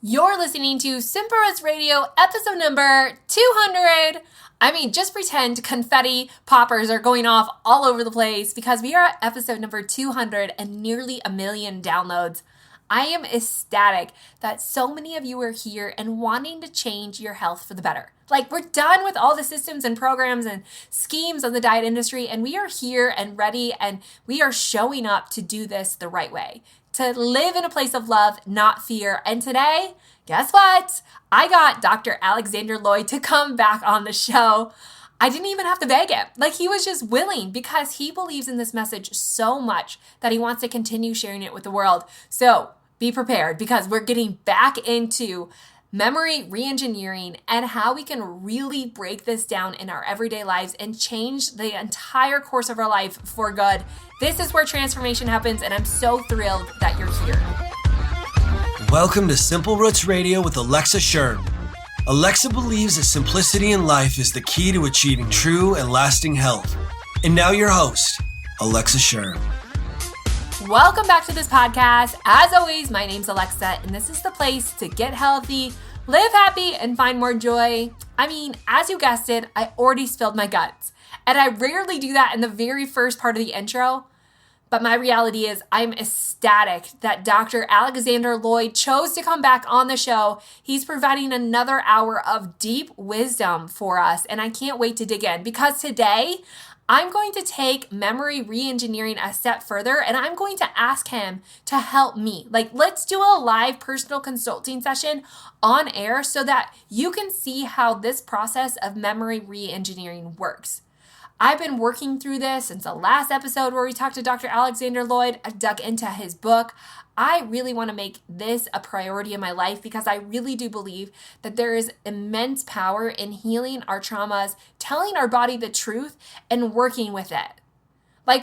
You're listening to Simperus Radio episode number 200. Just pretend confetti poppers are going off all over the place because we are at episode number 200 and nearly 1 million downloads. I am ecstatic that so many of you are here and wanting to change your health for the better. We're done with all the systems and programs and schemes of the diet industry, and we are here and ready, and we are showing up to do this the right way, to live in a place of love, not fear. And today, guess what? I got Dr. Alexander Lloyd to come back on the show. I didn't even have to beg him. He was just willing because he believes in this message so much that he wants to continue sharing it with the world. So be prepared because we're getting back into memory reengineering and how we can really break this down in our everyday lives and change the entire course of our life for good. This is where transformation happens, and I'm so thrilled that you're here. Welcome to Simple Roots Radio with Alexa Sherm. Alexa believes that simplicity in life is the key to achieving true and lasting health. And now your host, Alexa Sherm. Welcome back to this podcast. As always, my name's Alexa, and this is the place to get healthy, live happy, and find more joy. As you guessed it, I already spilled my guts. And I rarely do that in the very first part of the intro. But my reality is I'm ecstatic that Dr. Alexander Lloyd chose to come back on the show. He's providing another hour of deep wisdom for us, and I can't wait to dig in because today I'm going to take memory reengineering a step further, and I'm going to ask him to help me. Let's do a live personal consulting session on air so that you can see how this process of memory reengineering works. I've been working through this since the last episode where we talked to Dr. Alexander Lloyd. I've dug into his book. I really want to make this a priority in my life because I really do believe that there is immense power in healing our traumas, telling our body the truth, and working with it.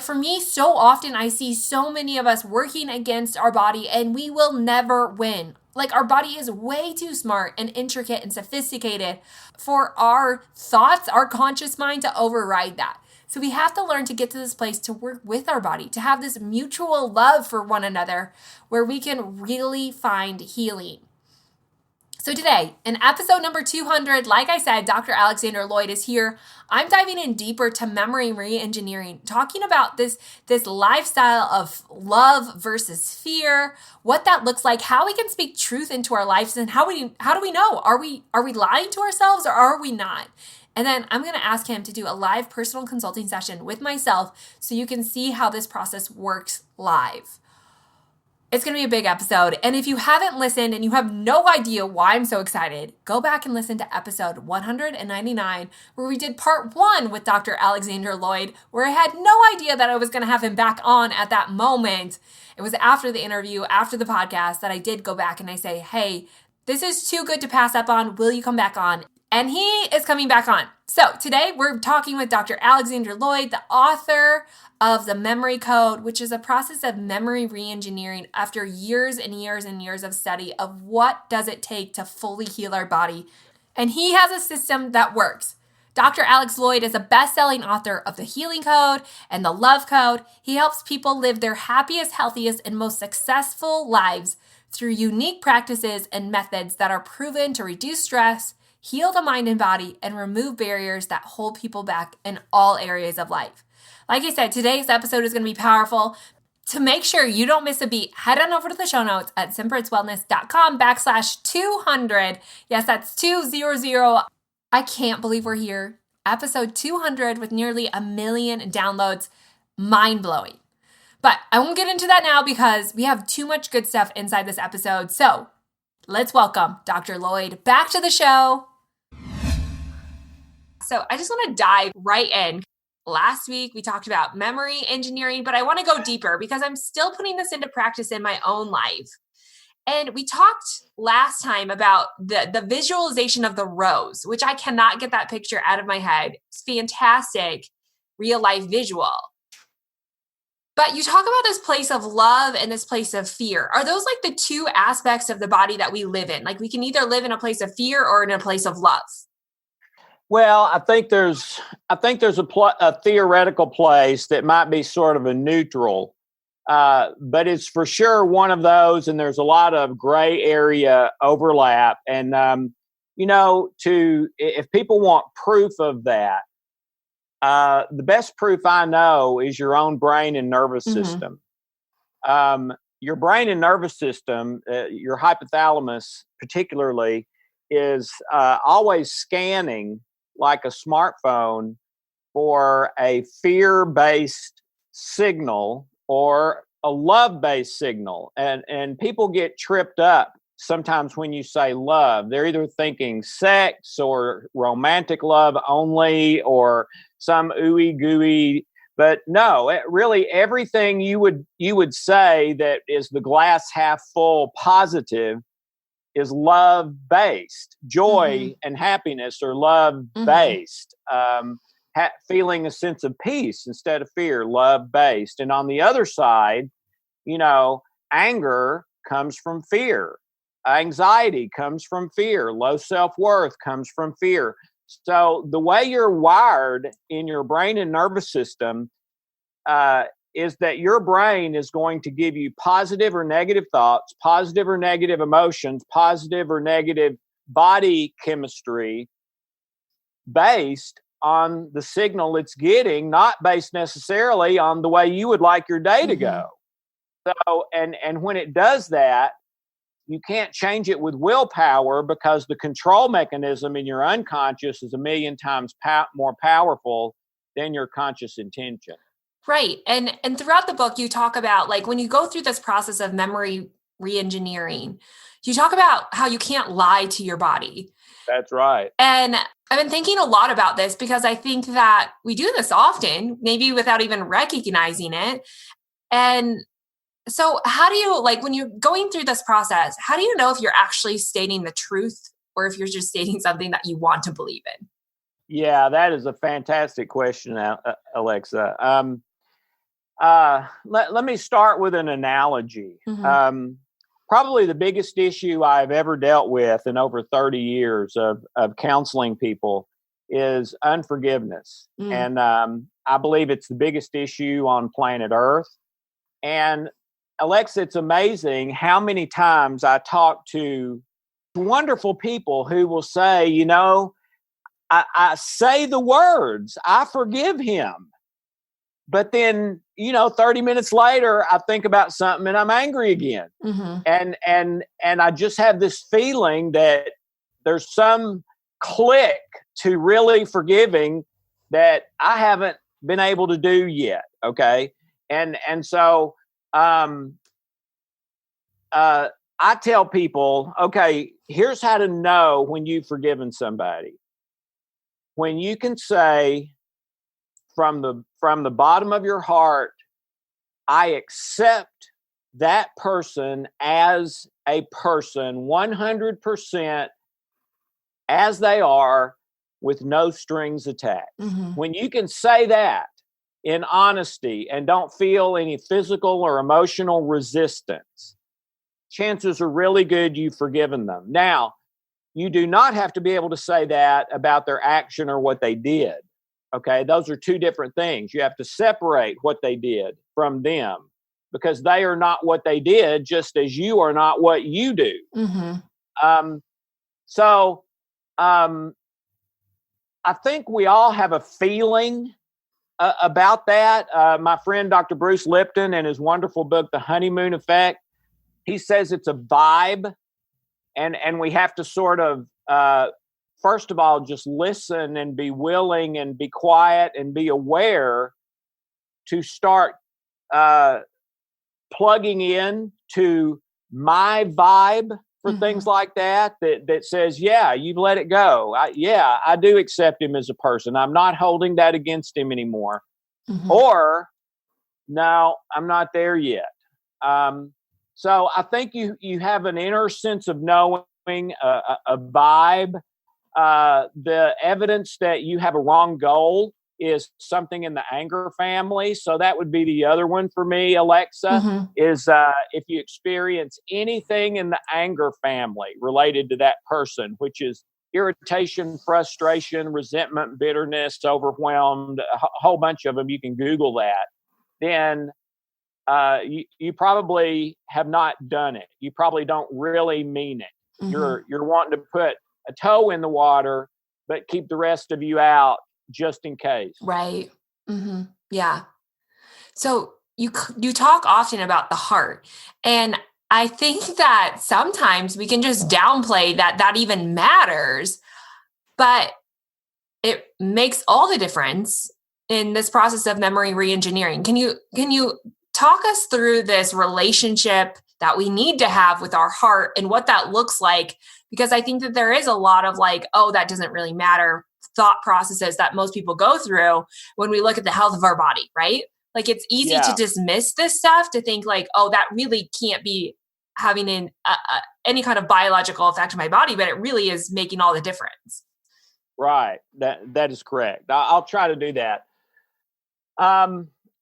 For me, so often I see so many of us working against our body and we will never win. Our body is way too smart and intricate and sophisticated for our thoughts, our conscious mind to override that. So we have to learn to get to this place to work with our body, to have this mutual love for one another where we can really find healing. So today, in episode number 200, like I said, Dr. Alexander Lloyd is here. I'm diving in deeper to memory reengineering, talking about this lifestyle of love versus fear, what that looks like, how we can speak truth into our lives, and how do we know? Are we lying to ourselves or are we not? And then I'm going to ask him to do a live personal consulting session with myself so you can see how this process works live. It's going to be a big episode, and if you haven't listened and you have no idea why I'm so excited, go back and listen to episode 199, where we did part 1 with Dr. Alexander Lloyd, where I had no idea that I was going to have him back on at that moment. It was after the interview, after the podcast, that I did go back and I say, hey, this is too good to pass up on. Will you come back on? And he is coming back on. So today we're talking with Dr. Alexander Lloyd, the author of The Memory Code, which is a process of memory reengineering after years and years and years of study of what does it take to fully heal our body. And he has a system that works. Dr. Alex Lloyd is a best-selling author of The Healing Code and The Love Code. He helps people live their happiest, healthiest, and most successful lives through unique practices and methods that are proven to reduce stress, heal the mind and body, and remove barriers that hold people back in all areas of life. Like I said, today's episode is going to be powerful. To make sure you don't miss a beat, head on over to the show notes at simperitswellness.com/200. Yes, that's 200. I can't believe we're here. Episode 200 with nearly 1 million downloads. Mind-blowing. But I won't get into that now because we have too much good stuff inside this episode. So let's welcome Dr. Lloyd back to the show. So I just want to dive right in. Last week, we talked about memory engineering, but I want to go deeper because I'm still putting this into practice in my own life. And we talked last time about the visualization of the rose, which I cannot get that picture out of my head. It's fantastic real life visual. But you talk about this place of love and this place of fear. Are those the two aspects of the body that we live in? We can either live in a place of fear or in a place of love. Well, I think there's a theoretical place that might be sort of a neutral But it's for sure one of those, and there's a lot of gray area overlap. And, if people want proof of that, the best proof I know is your own brain and nervous system. Your brain and nervous system, your hypothalamus particularly, is always scanning like a smartphone for a fear-based signal or a love-based signal. And people get tripped up sometimes when you say love. They're either thinking sex or romantic love only or some ooey gooey. But no, really everything you would say that is the glass half full positive is love based. Joy and happiness are love based. Feeling a sense of peace instead of fear, love based. And on the other side, anger comes from fear. Anxiety comes from fear. Low self-worth comes from fear. So the way you're wired in your brain and nervous system is that your brain is going to give you positive or negative thoughts, positive or negative emotions, positive or negative body chemistry based on the signal it's getting, not based necessarily on the way you would like your day to go. So, and when it does that, you can't change it with willpower because the control mechanism in your unconscious is 1,000,000 times more powerful than your conscious intention. Right. And throughout the book, you talk about, like, when you go through this process of memory reengineering, you talk about how you can't lie to your body. That's right. And I've been thinking a lot about this because I think that we do this often, maybe without even recognizing it. And so how do you, like, when you're going through this process, how do you know if you're actually stating the truth or if you're just stating something that you want to believe in? Yeah, that is a fantastic question, Alexa. Let me start with an analogy. Probably the biggest issue I've ever dealt with in over 30 years of counseling people is unforgiveness. And I believe it's the biggest issue on planet Earth. And Alexa, it's amazing how many times I talk to wonderful people who will say, I say the words, I forgive him. But then, 30 minutes later, I think about something and I'm angry again. And I just have this feeling that there's some click to really forgiving that I haven't been able to do yet. Okay. And so I tell people, okay, here's how to know when you've forgiven somebody. When you can say from the bottom of your heart, I accept that person as a person 100% as they are with no strings attached. When you can say that in honesty and don't feel any physical or emotional resistance, chances are really good you've forgiven them. Now, you do not have to be able to say that about their action or what they did. Okay, those are two different things. You have to separate what they did from them because they are not what they did, just as you are not what you do. I think we all have a feeling about that. My friend Dr. Bruce Lipton, in his wonderful book, The Honeymoon Effect, he says it's a vibe, and we have to sort of first of all, just listen and be willing and be quiet and be aware to start plugging in to my vibe for things like that says, yeah, you've let it go. I do accept him as a person. I'm not holding that against him anymore. Or, no, I'm not there yet. So I think you have an inner sense of knowing, a vibe. The evidence that you have a wrong goal is something in the anger family. So that would be the other one for me, Alexa, is if you experience anything in the anger family related to that person, which is irritation, frustration, resentment, bitterness, overwhelmed, a whole bunch of them, you can Google that, then you probably have not done it. You probably don't really mean it. Mm-hmm. You're wanting to put a toe in the water, but keep the rest of you out just in case. Right. Mm-hmm. Yeah. So you talk often about the heart, and I think that sometimes we can just downplay that even matters, but it makes all the difference in this process of memory reengineering. Can you talk us through this relationship that we need to have with our heart and what that looks like? Because I think that there is a lot of like, oh, that doesn't really matter thought processes that most people go through when we look at the health of our body, right? Like it's easy to dismiss this stuff, to think like, oh, that really can't be having any kind of biological effect on my body, but it really is making all the difference. Right. That is correct. I'll try to do that.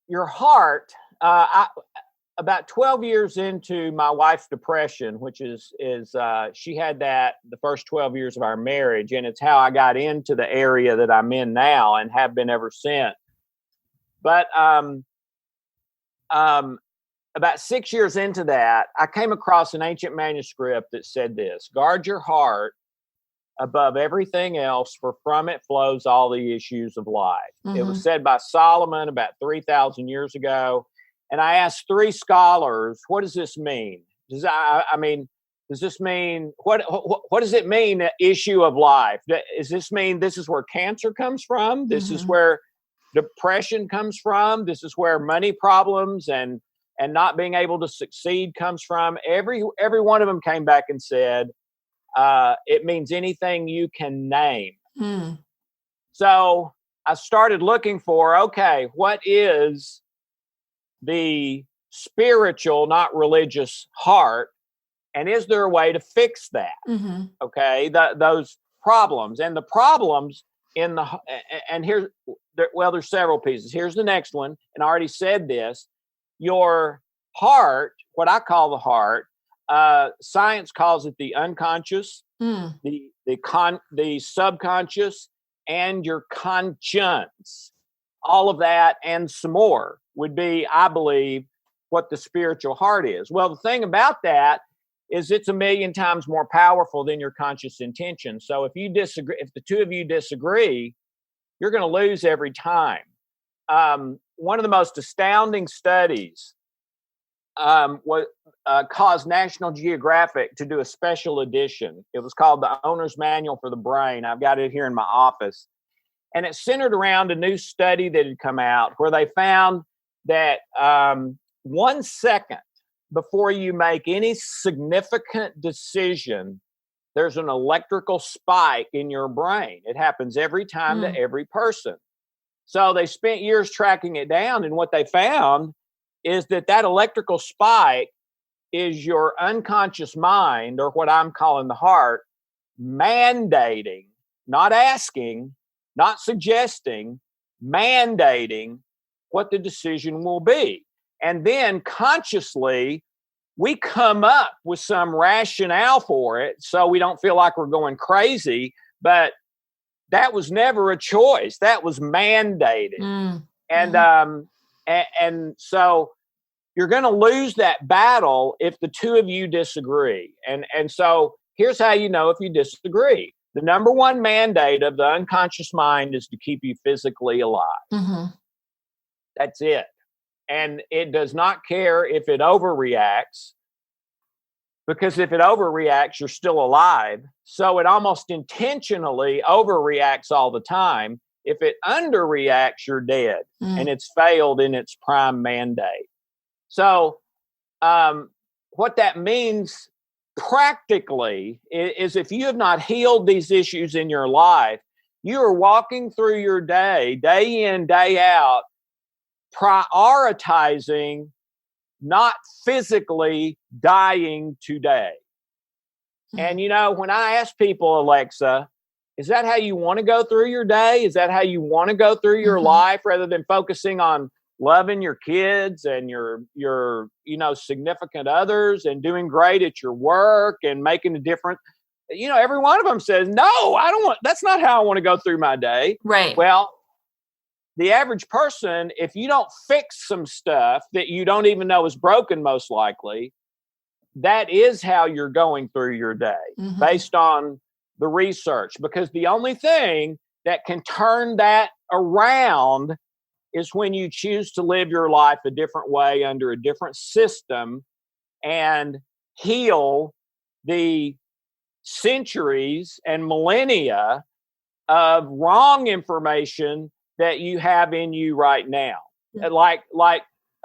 Your heart, about 12 years into my wife's depression, which is she had that the first 12 years of our marriage, and it's how I got into the area that I'm in now and have been ever since. But about 6 years into that, I came across an ancient manuscript that said this: guard your heart above everything else, for from it flows all the issues of life. Mm-hmm. It was said by Solomon about 3,000 years ago. And I asked three scholars, what does this mean? Does this mean, what does it mean, issue of life? Does this mean this is where cancer comes from? This is where depression comes from? This is where money problems and not being able to succeed comes from? Every one of them came back and said, it means anything you can name. So I started looking for, okay, what is the spiritual, not religious heart? And is there a way to fix that? Okay, those problems. And the problems there's several pieces. Here's the next one. And I already said this. Your heart, what I call the heart, science calls it the unconscious, the subconscious, and your conscience. All of that and some more would be, I believe, what the spiritual heart is. Well, the thing about that is it's 1,000,000 times more powerful than your conscious intention. So if the two of you disagree, you're going to lose every time. One of the most astounding studies caused National Geographic to do a special edition. It was called The Owner's Manual for the Brain. I've got it here in my office. And it centered around a new study that had come out where they found that 1 second before you make any significant decision, there's an electrical spike in your brain. It happens every time to every person. So they spent years tracking it down, and what they found is that electrical spike is your unconscious mind, or what I'm calling the heart, mandating, not asking, not suggesting, mandating what the decision will be. And then consciously, we come up with some rationale for it so we don't feel like we're going crazy, but that was never a choice. That was mandated. And so you're going to lose that battle if the two of you disagree. And so here's how you know if you disagree. The number one mandate of the unconscious mind is to keep you physically alive. That's it. And it does not care if it overreacts, because if it overreacts, you're still alive. So it almost intentionally overreacts all the time. If it underreacts, you're dead, and it's failed in its prime mandate. So what that means practically is if you have not healed these issues in your life, you are walking through your day in, day out, prioritizing not physically dying today. And, when I ask people, Alexa, is that how you want to go through your day? Is that how you want to go through your life, rather than focusing on loving your kids and your significant others and doing great at your work and making a difference? Every one of them says, no, I don't want, that's not how I want to go through my day. Right. Well, the average person, if you don't fix some stuff that you don't even know is broken, most likely, that is how you're going through your day based on the research. Because the only thing that can turn that around is when you choose to live your life a different way under a different system and heal the centuries and millennia of wrong information that you have in you right now, like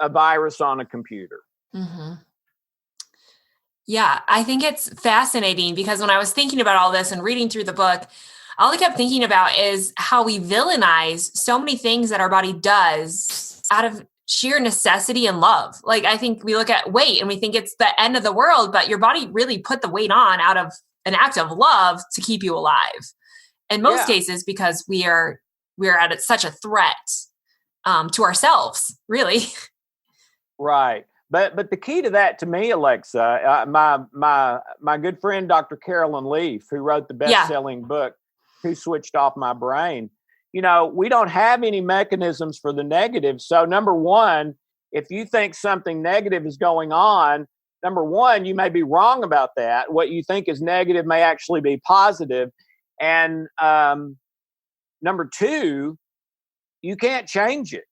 a virus on a computer. Yeah, I think it's fascinating because when I was thinking about all this and reading through the book, all I kept thinking about is how we villainize so many things that our body does out of sheer necessity and love. Like, I think we look at weight and we think it's the end of the world, but your body really put the weight on out of an act of love to keep you alive. In most cases, because we are at such a threat to ourselves, really. Right. But the key to that, to me, Alexa, my good friend, Dr. Carolyn Leaf, who wrote the best-selling book, Who Switched Off My Brain, we don't have any mechanisms for the negative. So number one, if you think something negative is going on, number one, you may be wrong about that. What you think is negative may actually be positive. And number two, you can't change it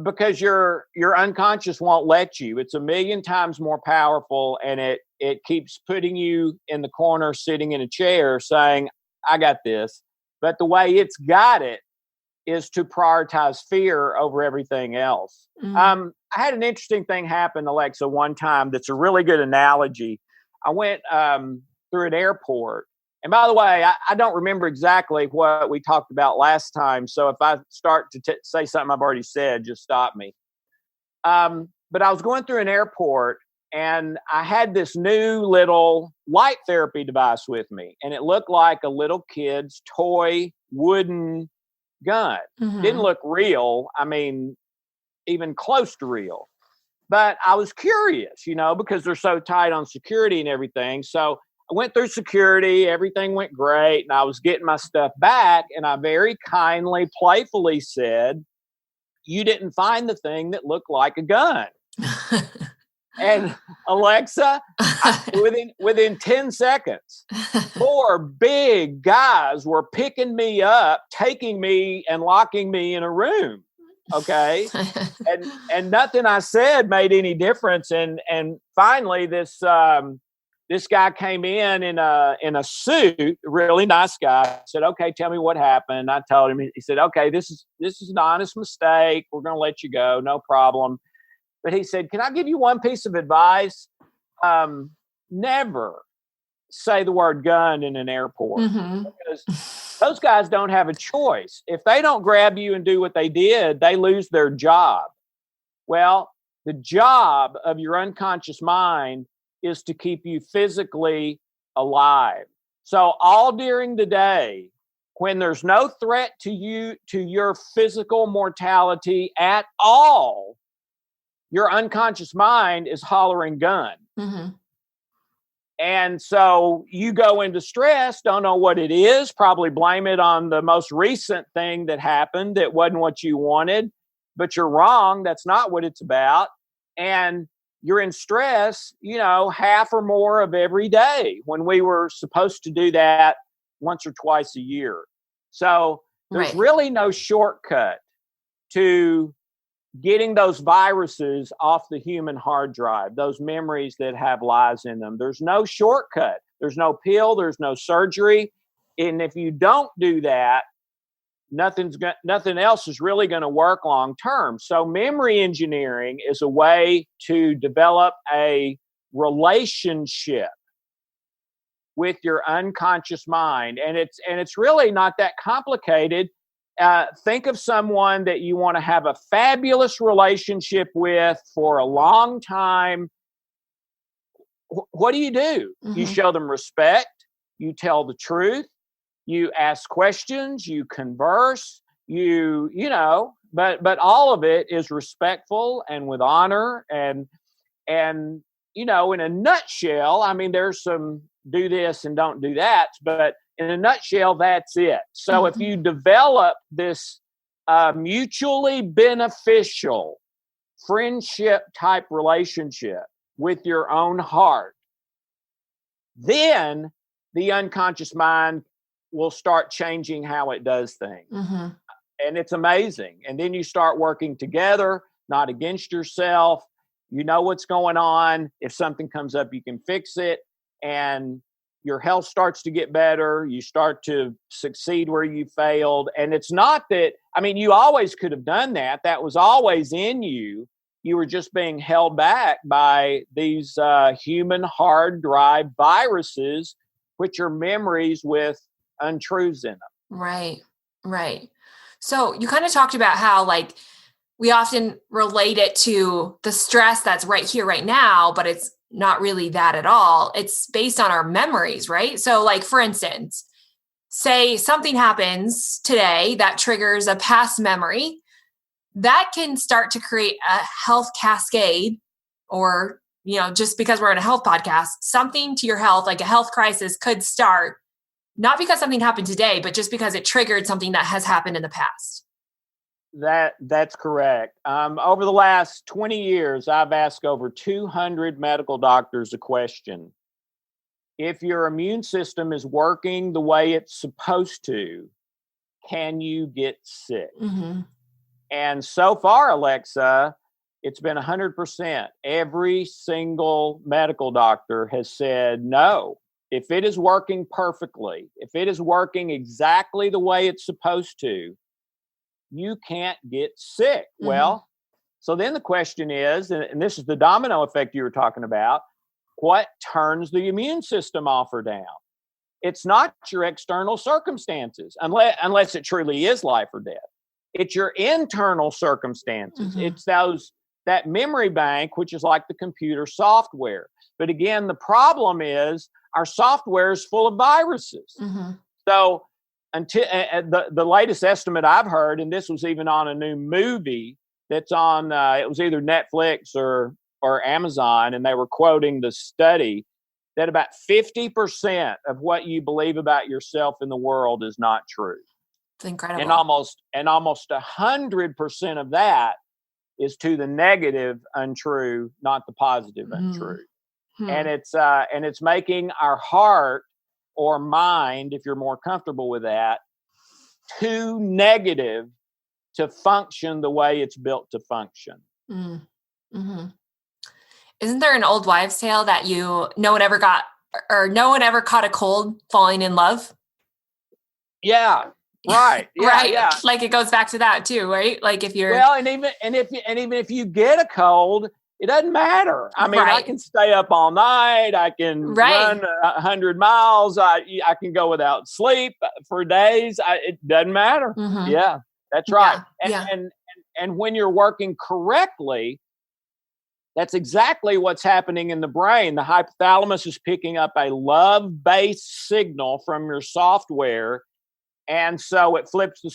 because your unconscious won't let you. It's 1,000,000 times more powerful, and it keeps putting you in the corner, sitting in a chair, saying, "I got this." But the way it's got it is to prioritize fear over everything else. I had an interesting thing happen, Alexa, one time that's a really good analogy. I went through an airport. And by the way, I don't remember exactly what we talked about last time. So if I start to say something I've already said, just stop me. But I was going through an airport and I had this new little light therapy device with me. And it looked like a little kid's toy wooden gun. Didn't look real. I mean, even close to real. But I was curious, because they're so tight on security and everything. So I went through security, everything went great, and I was getting my stuff back, and I very kindly, playfully said, "You didn't find the thing that looked like a gun." And Alexa, within 10 seconds, 4 big guys were picking me up, taking me and locking me in a room. Okay. And nothing I said made any difference. And finally this guy came in a suit, really nice guy, said, "Okay, tell me what happened." I told him. He said, "Okay, this is an honest mistake. We're going to let you go. No problem." But he said, "Can I give you one piece of advice? Never say the word gun in an airport because those guys don't have a choice. If they don't grab you and do what they did, they lose their job." Well, the job of your unconscious mind is to keep you physically alive. So all during the day, when there's no threat to you, to your physical mortality at all, your unconscious mind is hollering gun. And so you go into stress, don't know what it is, probably blame it on the most recent thing that happened that wasn't what you wanted, but you're wrong. That's not what it's about. And you're in stress, half or more of every day when we were supposed to do that once or twice a year. So there's really no shortcut to getting those viruses off the human hard drive, those memories that have lies in them. There's no shortcut. There's no pill. There's no surgery. And if you don't do that, nothing else is really going to work long term. So memory engineering is a way to develop a relationship with your unconscious mind. And it's really not that complicated. Think of someone that you want to have a fabulous relationship with for a long time. What do? You show them respect. You tell the truth. You ask questions, you converse, but all of it is respectful and with honor. And in a nutshell, I mean, there's some do this and don't do that, but in a nutshell, that's it. So if you develop this a mutually beneficial friendship type relationship with your own heart, then the unconscious mind will start changing how it does things. Mm-hmm. And it's amazing. And then you start working together, not against yourself. You know what's going on. If something comes up, you can fix it. And your health starts to get better. You start to succeed where you failed. And it's not that, I mean, you always could have done that. That was always in you. You were just being held back by these human hard drive viruses, which are memories with untruths in them. Right, right. So you kind of talked about how like we often relate it to the stress that's right here, right now, but it's not really that at all. It's based on our memories, right? So like, for instance, say something happens today that triggers a past memory that can start to create a health cascade, or, you know, just because we're in a health podcast, something to your health, like a health crisis could start, not because something happened today, but just because it triggered something that has happened in the past. That's correct. Over the last 20 years, I've asked over 200 medical doctors a question. If your immune system is working the way it's supposed to, can you get sick? Mm-hmm. And so far, Alexa, it's been 100%. Every single medical doctor has said no. If it is working perfectly, if it is working exactly the way it's supposed to, you can't get sick. Mm-hmm. Well, so then the question is, and this is the domino effect you were talking about, what turns the immune system off or down? It's not your external circumstances, unless it truly is life or death. It's your internal circumstances. Mm-hmm. It's that memory bank, which is like the computer software. But again, the problem is our software is full of viruses. Mm-hmm. So until the latest estimate I've heard, and this was even on a new movie that's on, it was either Netflix or Amazon, and they were quoting the study that about 50% of what you believe about yourself in the world is not true. It's incredible. And almost 100% of that is to the negative untrue, not the positive untrue. And it's making our heart or mind, if you're more comfortable with that, too negative to function the way it's built to function. Mm-hmm. Isn't there an old wives' tale that no one ever caught a cold falling in love? Yeah. Right. Yeah, right. Yeah. Like it goes back to that too, right? Like if you're even if you get a cold, it doesn't matter. I mean, I can stay up all night. I can run 100 miles. I can go without sleep for days. It doesn't matter. Mm-hmm. Yeah, that's right. Yeah. And when you're working correctly, that's exactly what's happening in the brain. The hypothalamus is picking up a love-based signal from your software. And so it flips the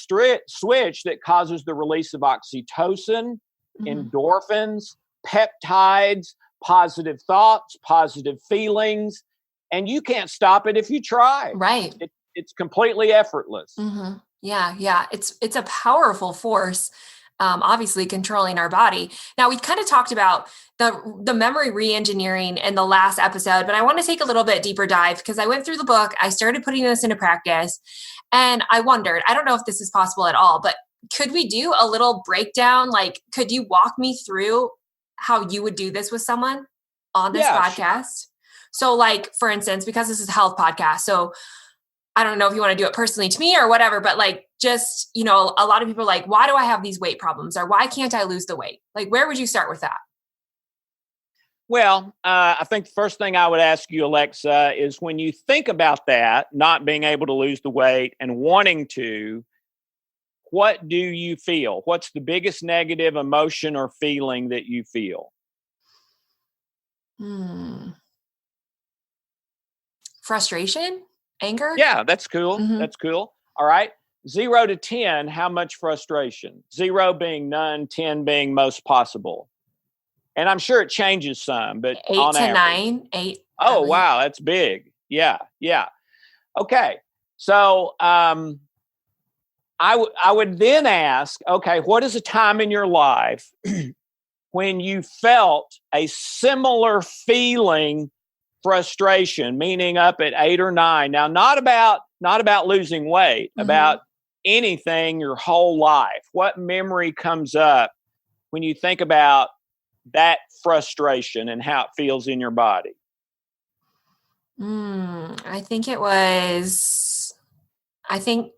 switch that causes the release of oxytocin, endorphins, peptides, positive thoughts, positive feelings. And you can't stop it if you try. Right. It's completely effortless. Mm-hmm. Yeah. It's a powerful force. Obviously controlling our body. Now we kind of talked about the memory re-engineering in the last episode, but I want to take a little bit deeper dive because I went through the book, I started putting this into practice, and I wondered, I don't know if this is possible at all, but could we do a little breakdown? Like, could you walk me through how you would do this with someone on this podcast? Sure. So like, for instance, because this is a health podcast, so I don't know if you want to do it personally to me or whatever, but like, just, a lot of people are like, why do I have these weight problems? Or why can't I lose the weight? Like, where would you start with that? Well, I think the first thing I would ask you, Alexa, is when you think about that, not being able to lose the weight and wanting to, what do you feel? What's the biggest negative emotion or feeling that you feel? Frustration? Anger? Yeah, that's cool. Mm-hmm. That's cool. All right. 0 to 10, how much frustration? 0 being none, 10 being most possible. And I'm sure it changes some, but 8 on to average. 9. 8. Oh, wow. That's big. Yeah. Okay. So I would then ask, okay, what is a time in your life when you felt a similar feeling, frustration, meaning up at 8 or 9? Now, not about losing weight, about anything your whole life. What memory comes up when you think about that frustration and how it feels in your body? I think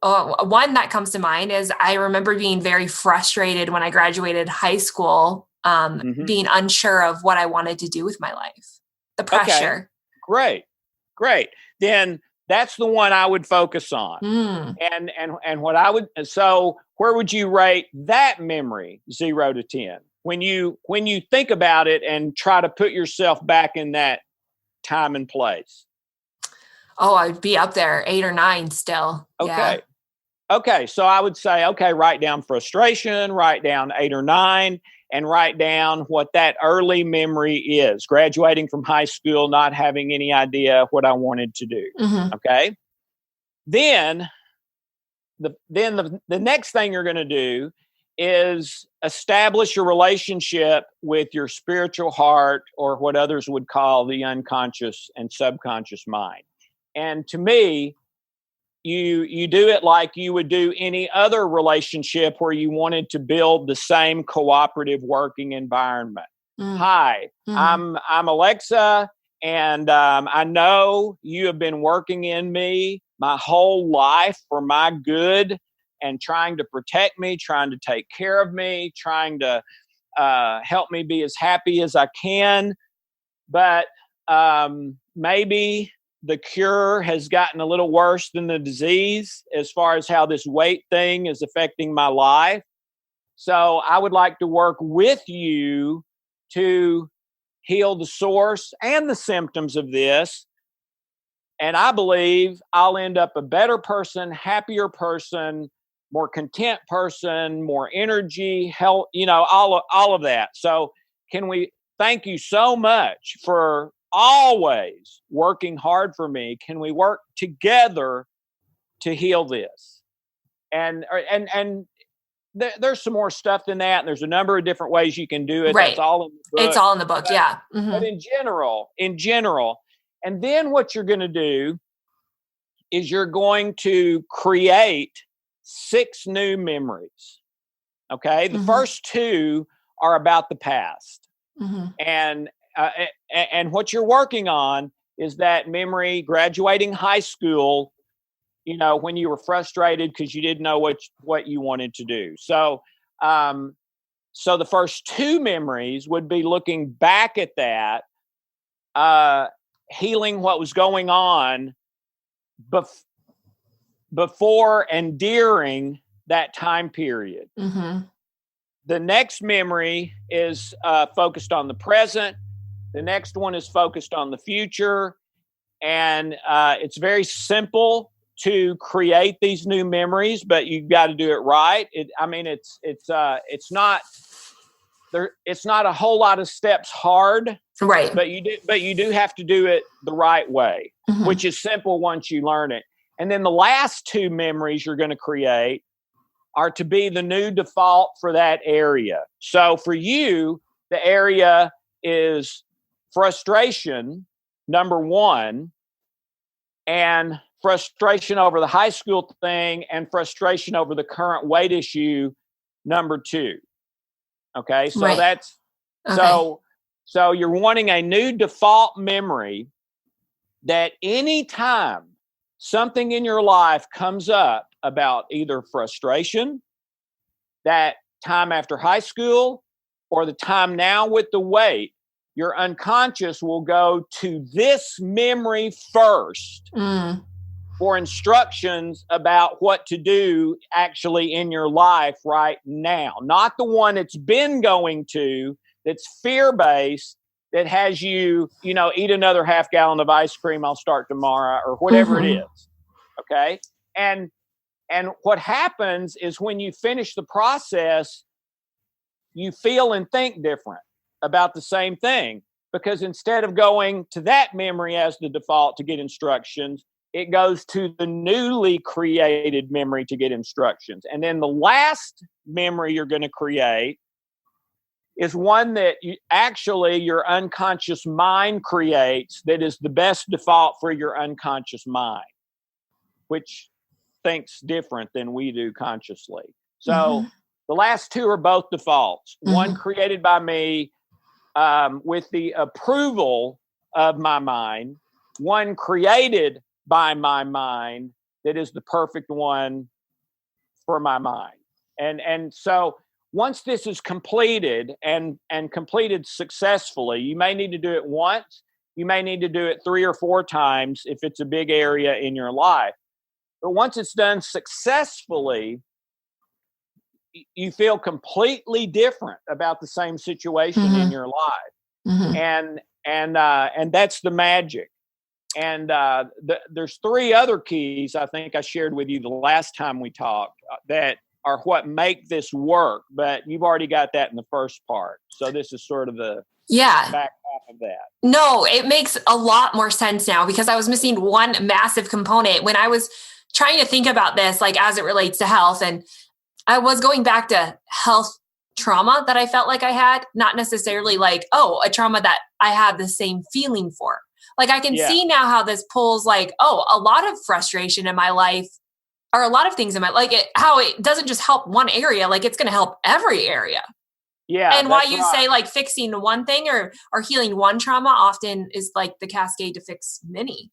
one that comes to mind is I remember being very frustrated when I graduated high school, being unsure of what I wanted to do with my life. The pressure. Okay. Great. Then that's the one I would focus on. And what I would, so where would you rate that memory, 0 to 10? When you think about it and try to put yourself back in that time and place. Oh, I'd be up there, 8 or 9 still. Okay. Yeah. Okay. So I would say, okay, write down frustration, write down 8 or 9, and write down what that early memory is. Graduating from high school, not having any idea what I wanted to do. Okay. Then the next thing you're going to do is establish a relationship with your spiritual heart, or what others would call the unconscious and subconscious mind. And to me, you do it like you would do any other relationship where you wanted to build the same cooperative working environment. Hi, I'm Alexa, and I know you have been working in me my whole life for my good and trying to protect me, trying to take care of me, trying to help me be as happy as I can. But maybe the cure has gotten a little worse than the disease as far as how this weight thing is affecting my life. So I would like to work with you to heal the source and the symptoms of this. And I believe I'll end up a better person, happier person, more content person, more energy, health, all of that. So thank you so much for always working hard for me. Can we work together to heal this? And there's some more stuff than that. And there's a number of different ways you can do it. Right. That's all in the book. It's all in the book. Yeah. But in general, and then what you're going to do is you're going to create 6 new memories. Okay. The first 2 are about the past. And what you're working on is that memory graduating high school, when you were frustrated because you didn't know what you wanted to do. So the first 2 memories would be looking back at that, healing what was going on before and during that time period. The next memory is focused on the present. The next one is focused on the future. And it's very simple to create these new memories, but you've got to do it right. It's not a whole lot of steps hard, right? But you do have to do it the right way, which is simple once you learn it. And then the last 2 memories you're going to create are to be the new default for that area. So for you, the area is frustration, number 1, and frustration over the high school thing, and frustration over the current weight issue, number 2. Okay, so right. that's so you're wanting a new default memory that anytime something in your life comes up about either frustration, that time after high school, or the time now with the weight, your unconscious will go to this memory first for instructions about what to do actually in your life right now. Not the one it's been going to, that's fear-based, that has you, eat another half gallon of ice cream, I'll start tomorrow, or whatever it is. Okay? And what happens is when you finish the process, you feel and think different about the same thing, because instead of going to that memory as the default to get instructions, it goes to the newly created memory to get instructions. And then the last memory you're going to create is one that your unconscious mind creates, that is the best default for your unconscious mind, which thinks different than we do consciously. So the last two are both defaults. One created by me with the approval of my mind, one created by my mind that is the perfect one for my mind. And so once this is completed and completed successfully, you may need to do it once. You may need to do it 3 or 4 times if it's a big area in your life. But once it's done successfully, you feel completely different about the same situation in your life. And that's the magic. And there's 3 other keys I think I shared with you the last time we talked that are what make this work, but you've already got that in the first part. So this is sort of the back half of that. No, it makes a lot more sense now because I was missing one massive component when I was trying to think about this, like as it relates to health. And I was going back to health trauma that I felt like I had, not necessarily like, a trauma that I had the same feeling for. Like I can see now how this pulls like, a lot of frustration in my life or a lot of things in my like how it doesn't just help one area, like it's going to help every area. Yeah. And why you say like fixing one thing or healing one trauma often is like the cascade to fix many.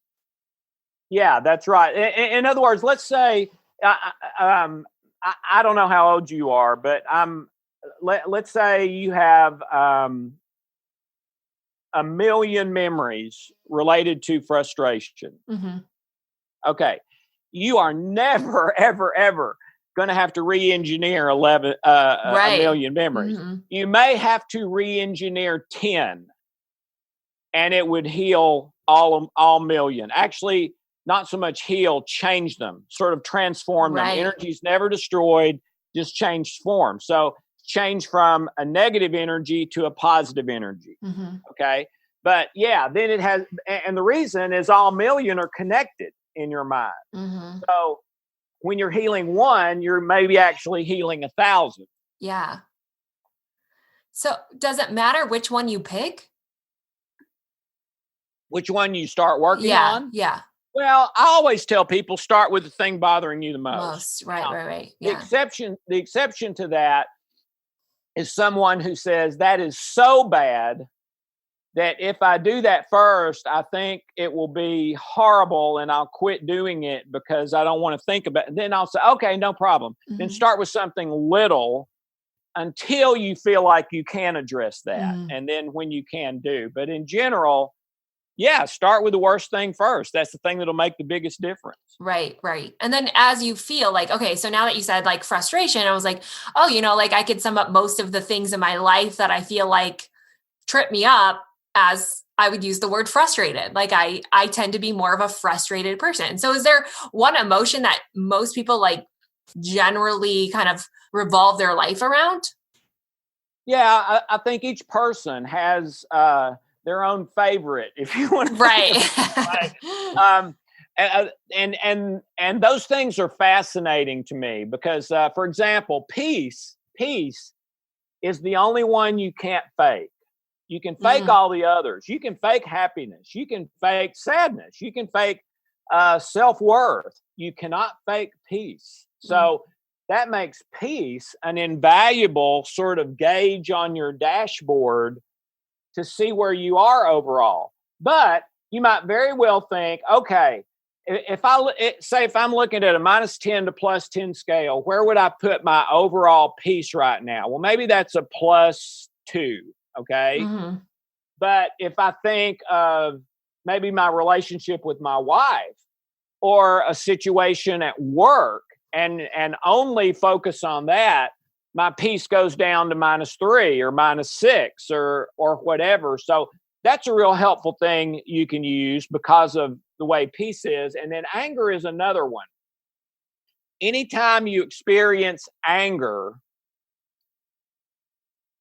Yeah, that's right. In other words, let's say, I don't know how old you are, but let's say you have 1 million memories related to frustration. Okay. You are never, ever, ever going to have to re-engineer a million memories. You may have to re-engineer 10 and it would heal all million. Actually, not so much heal, change them, sort of transform them. Energy's never destroyed, just changed form. So change from a negative energy to a positive energy. Okay. But then it has, and the reason is all million are connected in your mind. So when you're healing one, you're maybe actually healing 1,000. Yeah. So does it matter which one you pick? Which one you start working on? Yeah. Well, I always tell people start with the thing bothering you the most. Right. Yeah. The exception to that is someone who says that is so bad that if I do that first, I think it will be horrible and I'll quit doing it because I don't want to think about it. And then I'll say, okay, no problem. Then start with something little until you feel like you can address that. And then when you can do. But in general, start with the worst thing first. That's the thing that'll make the biggest difference. Right. And then as you feel like, okay, so now that you said like frustration, I was like, like I could sum up most of the things in my life that I feel like trip me up as I would use the word frustrated. Like I tend to be more of a frustrated person. So is there one emotion that most people like generally kind of revolve their life around? Yeah, I think each person has their own favorite, if you want to. Right. And those things are fascinating to me because, for example, peace is the only one you can't fake. You can fake all the others. You can fake happiness. You can fake sadness. You can fake self-worth. You cannot fake peace. So that makes peace an invaluable sort of gauge on your dashboard to see where you are overall. But you might very well think, okay, if I'm looking at a -10 to +10 scale, where would I put my overall peace right now? Well, maybe that's a +2. Okay. But if I think of maybe my relationship with my wife or a situation at work and only focus on that, my peace goes down to -3 or -6 or whatever. So that's a real helpful thing you can use because of the way peace is. And then anger is another one. Anytime you experience anger,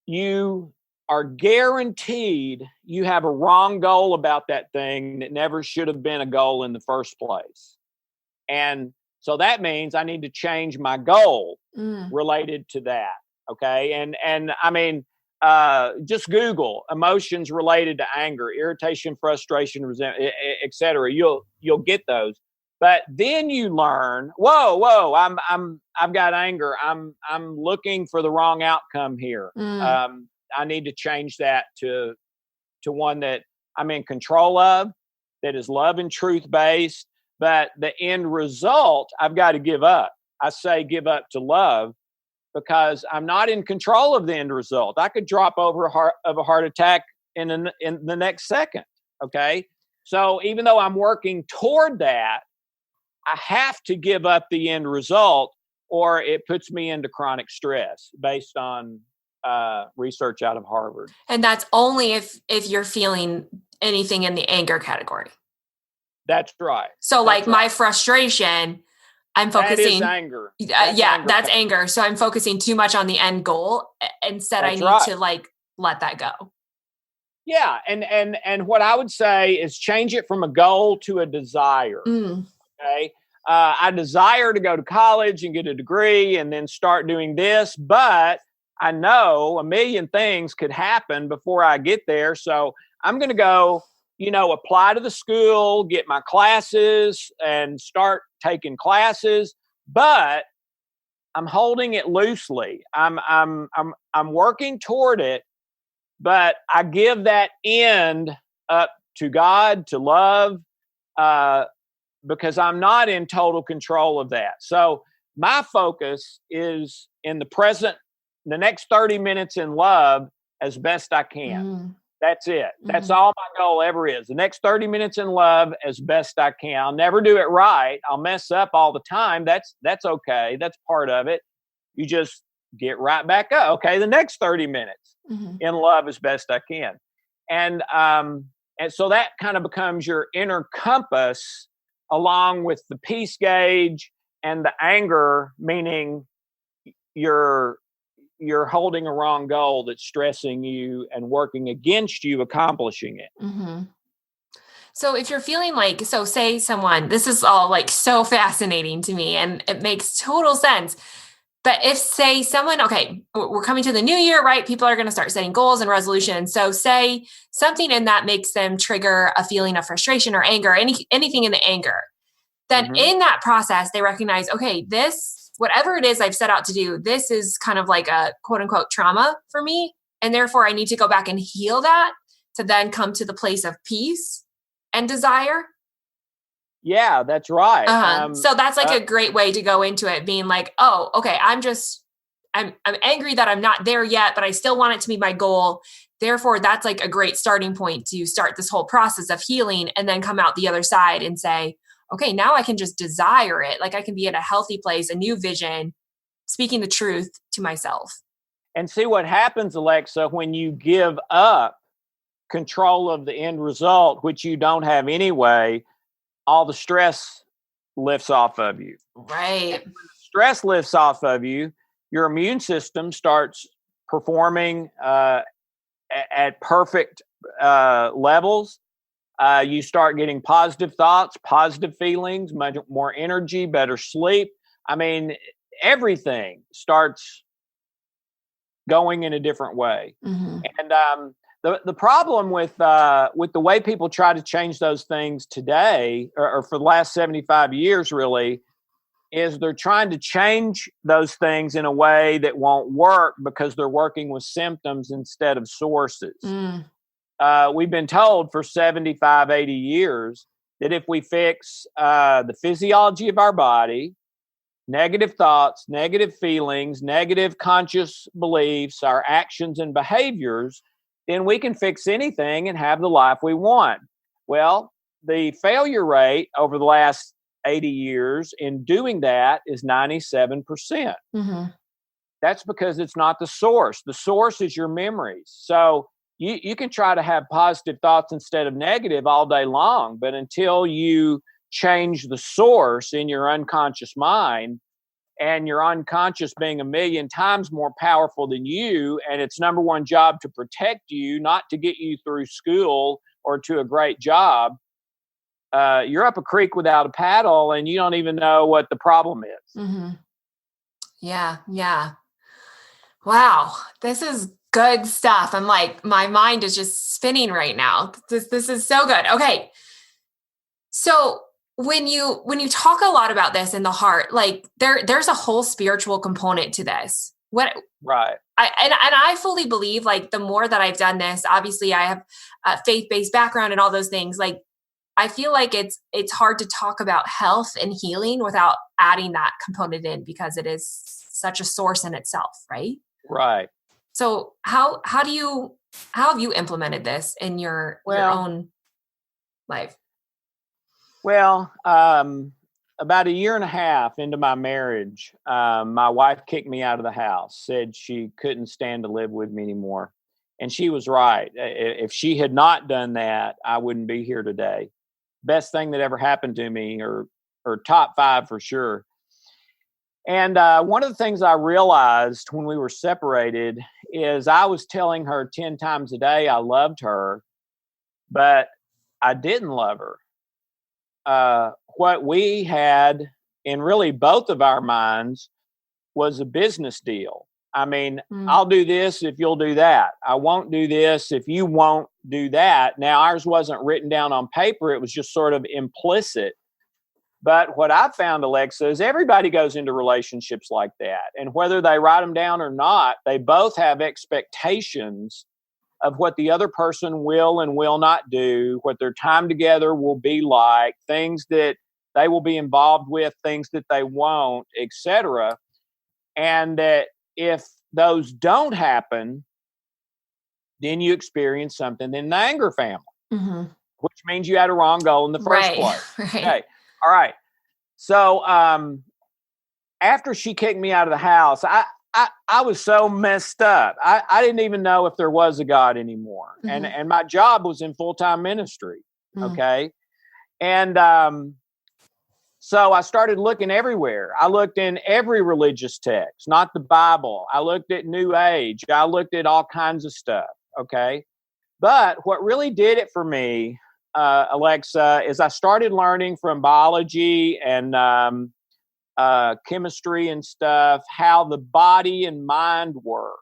you are guaranteed you have a wrong goal about that thing that never should have been a goal in the first place. And so that means I need to change my goal related to that. Okay. And I mean, just Google emotions related to anger, irritation, frustration, resentment, etc. You'll get those. But then you learn, whoa, I've got anger. I'm looking for the wrong outcome here. I need to change that to one that I'm in control of, that is love and truth based. But the end result, I've got to give up. I say give up to love, because I'm not in control of the end result. I could drop over a heart attack in the next second. Okay. So even though I'm working toward that, I have to give up the end result, or it puts me into chronic stress based on research out of Harvard. And that's only if you're feeling anything in the anger category. That's right. So like my frustration, I'm focusing. That is anger. That's anger. So I'm focusing too much on the end goal. Instead, I need to like let that go. Yeah. And what I would say is change it from a goal to a desire. Okay. I desire to go to college and get a degree and then start doing this, but I know a million things could happen before I get there. So I'm going to go, apply to the school, get my classes and start taking classes, but I'm holding it loosely. I'm working toward it, but I give that end up to God, to love, because I'm not in total control of that. So my focus is in the present, the next 30 minutes in love as best I can. That's it. That's all my goal ever is. The next 30 minutes in love as best I can. I'll never do it right. I'll mess up all the time. That's okay. That's part of it. You just get right back up. Okay, the next 30 minutes in love as best I can. And so that kind of becomes your inner compass, along with the peace gauge and the anger, meaning you're holding a wrong goal that's stressing you and working against you accomplishing it. So if you're feeling like, so say someone, this is all like so fascinating to me and it makes total sense. But if say someone, okay, we're coming to the new year, right? People are going to start setting goals and resolutions. So say something in that makes them trigger a feeling of frustration or anger, anything in the anger. Then in that process, they recognize, okay, this, whatever it is I've set out to do, this is kind of like a quote unquote trauma for me. And therefore I need to go back and heal that to then come to the place of peace and desire. Yeah, that's right. So that's like a great way to go into it, being like, oh, okay, I'm angry that I'm not there yet, but I still want it to be my goal. Therefore, that's like a great starting point to start this whole process of healing and then come out the other side and say, okay, now I can just desire it. Like I can be in a healthy place, a new vision, speaking the truth to myself. And see what happens, Alexa, when you give up control of the end result, which you don't have anyway, all the stress lifts off of you. Right. And when the stress lifts off of you, your immune system starts performing at perfect levels. You start getting positive thoughts, positive feelings, much more energy, better sleep. I mean, everything starts going in a different way. And the problem with the way people try to change those things today, or for the last 75 years, really, is they're trying to change those things in a way that won't work because they're working with symptoms instead of sources. We've been told for 75, 80 years that if we fix the physiology of our body, negative thoughts, negative feelings, negative conscious beliefs, our actions and behaviors, then we can fix anything and have the life we want. Well, the failure rate over the last 80 years in doing that is 97%. That's because it's not the source. The source is your memories. So you can try to have positive thoughts instead of negative all day long, but until you change the source in your unconscious mind, and your unconscious being a million times more powerful than you, and its number one job to protect you, not to get you through school or to a great job, you're up a creek without a paddle, and you don't even know what the problem is. Mm-hmm. Yeah. Yeah. Wow. This is good stuff. I'm like, my mind is just spinning right now. This is so good. Okay. So when you talk a lot about this in the heart, like there's a whole spiritual component to this. Right. I fully believe, like, the more that I've done this, obviously I have a faith-based background and all those things. Like, I feel like it's hard to talk about health and healing without adding that component in, because it is such a source in itself, right? Right. So how have you implemented this in your own life? Well, about a year and a half into my marriage, my wife kicked me out of the house, said she couldn't stand to live with me anymore. And she was right. If she had not done that, I wouldn't be here today. Best thing that ever happened to me, or top 5 for sure. And one of the things I realized when we were separated is I was telling her 10 times a day I loved her, but I didn't love her. What we had in really both of our minds was a business deal. I mean, I'll do this if you'll do that. I won't do this if you won't do that. Now, ours wasn't written down on paper. It was just sort of implicit. But what I found, Alexa, is everybody goes into relationships like that. And whether they write them down or not, they both have expectations of what the other person will and will not do, what their time together will be like, things that they will be involved with, things that they won't, etc. And that if those don't happen, then you experience something in the anger family, which means you had a wrong goal in the first place. Right. Okay. All right. So after she kicked me out of the house, I was so messed up. I didn't even know if there was a God anymore. And my job was in full-time ministry. Okay. And so I started looking everywhere. I looked in every religious text, not the Bible. I looked at New Age. I looked at all kinds of stuff. Okay. But what really did it for me, Alexa, is I started learning from biology and chemistry and stuff, how the body and mind work.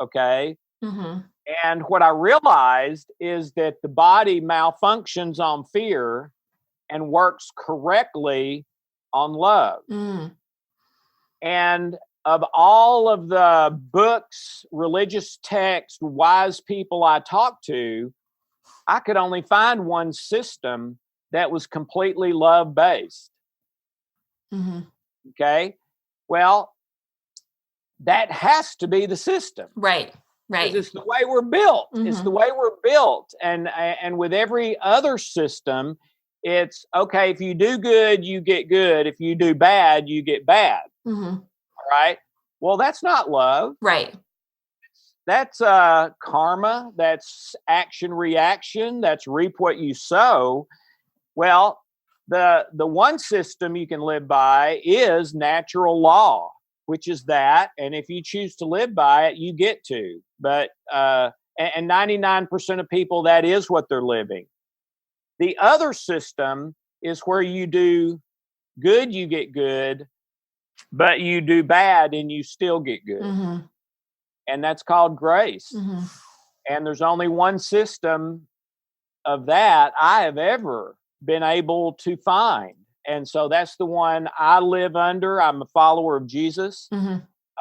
Okay. And what I realized is that the body malfunctions on fear and works correctly on love. And of all of the books, religious texts, wise people I talked to, I could only find one system that was completely love-based. Okay. Well, that has to be the system. Right. It's the way we're built. It's the way we're built. And with every other system, it's okay. If you do good, you get good. If you do bad, you get bad. All right. Well, that's not love. Right. That's karma. That's action reaction. That's reap what you sow. Well, the one system you can live by is natural law, which is that. And if you choose to live by it, you get to. But and 99% of people, that is what they're living. The other system is where you do good, you get good, but you do bad and you still get good. And that's called grace. And there's only one system of that I have ever been able to find. And so that's the one I live under. I'm a follower of Jesus.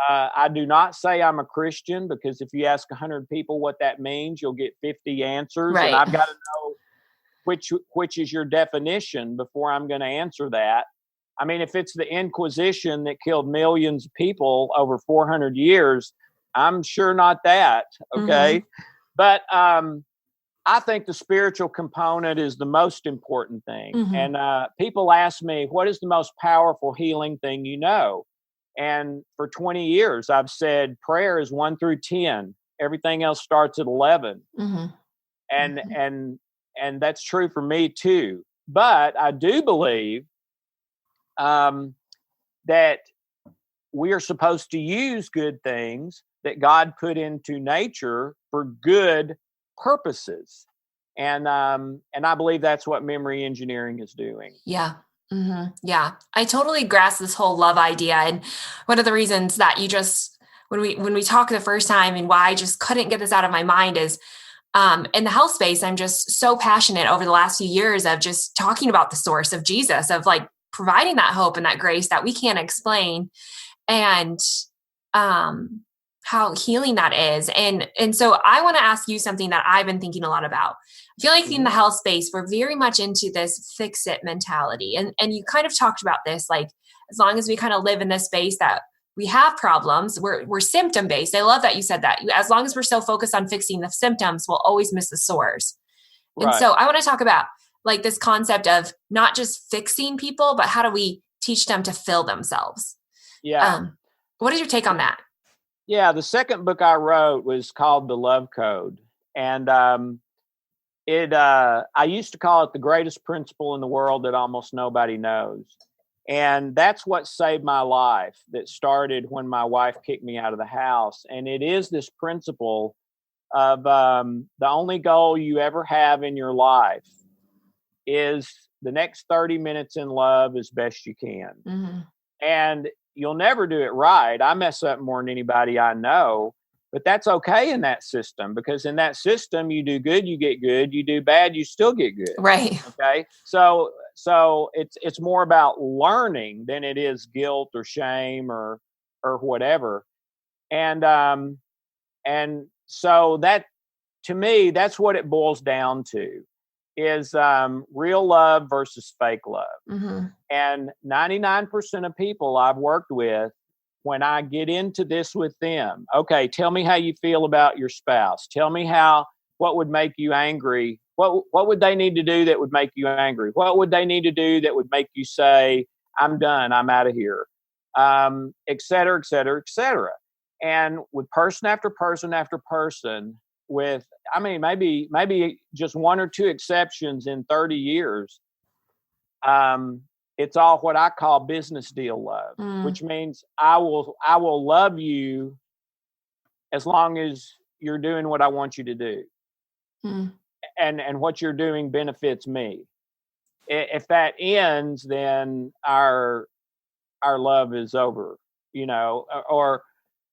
I do not say I'm a Christian, because if you ask 100 people what that means, you'll get 50 answers. Right. And I've got to know which is your definition before I'm going to answer that. I mean, if it's the Inquisition that killed millions of people over 400 years, I'm sure not that. Okay. But I think the spiritual component is the most important thing. And people ask me, what is the most powerful healing thing you know? And for 20 years, I've said prayer is 1 through 10. Everything else starts at 11. And that's true for me too. But I do believe that we are supposed to use good things that God put into nature for good purposes. And I believe that's what memory engineering is doing. Yeah. Yeah. I totally grasp this whole love idea. And one of the reasons that you just, when we talked the first time and why I just couldn't get this out of my mind is, in the health space, I'm just so passionate over the last few years of just talking about the source of Jesus, of like providing that hope and that grace that we can't explain, and how healing that is. And so I want to ask you something that I've been thinking a lot about. I feel like in the health space, we're very much into this fix it mentality. And you kind of talked about this, like, as long as we kind of live in this space that we have problems, we're symptom based. I love that you said that. As long as we're so focused on fixing the symptoms, we'll always miss the source. Right. And so I want to talk about like this concept of not just fixing people, but how do we teach them to fill themselves? Yeah. What is your take on that? Yeah. The second book I wrote was called The Love Code. And I used to call it the greatest principle in the world that almost nobody knows. And that's what saved my life. That started when my wife kicked me out of the house. And it is this principle of the only goal you ever have in your life is the next 30 minutes in love as best you can. Mm-hmm. And you'll never do it right. I mess up more than anybody I know. But that's okay in that system, because in that system, you do good, you get good. You do bad, you still get good. Right. Okay. So it's more about learning than it is guilt or shame or whatever. And so that, to me, that's what it boils down to, is real love versus fake love. Mm-hmm. And 99% of people I've worked with, when I get into this with them, okay, tell me how you feel about your spouse. Tell me what would make you angry. What would they need to do that would make you angry? What would they need to do that would make you say, I'm done, I'm out of here, et cetera, et cetera, et cetera. And with person after person after person, with, I mean, maybe just one or two exceptions in 30 years, it's all what I call business deal love, which means I will love you as long as you're doing what I want you to do. And what you're doing benefits me. If that ends, then our love is over, or